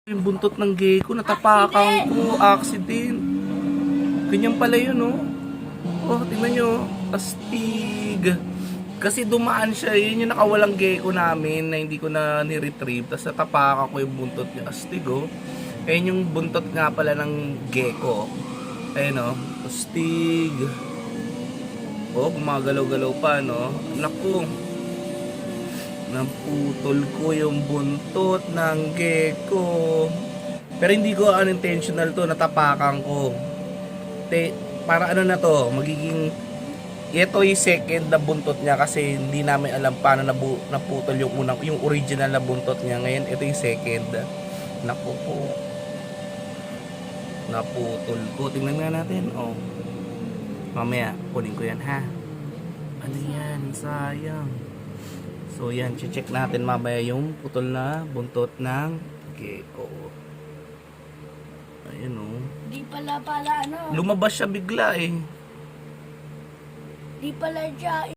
Yung buntot ng gecko, natapakan ko, accident. Ganyan pala yun, oh. Oh, tingnan nyo, astig. Kasi dumaan siya, yun yung nakawalang gecko namin na hindi ko na ni-retrieve. Tapos natapakan ko yung buntot niya, astig, oh. Ayun yung buntot nga pala ng gecko. Ayun, oh, astig. Oh, gumagalaw-galaw pa, no. Naku. Naputol ko yung buntot ng gecko. Pero hindi ko unintentional to, natapakan ko. Para ano na to, magiging ito yung second na buntot niya kasi hindi namin alam paano naputol yung unang, yung original na buntot niya. Ngayon ito yung second. Naku po. Naputol ko. Tingnan nga natin. Oh. Mamaya, kunin ko yan ha. Ano yan? Sayang. So yan, check natin mamaya yung putol na buntot ng gecko. Ayun oh. Di pala ano. Lumabas siya bigla eh. Di pala siya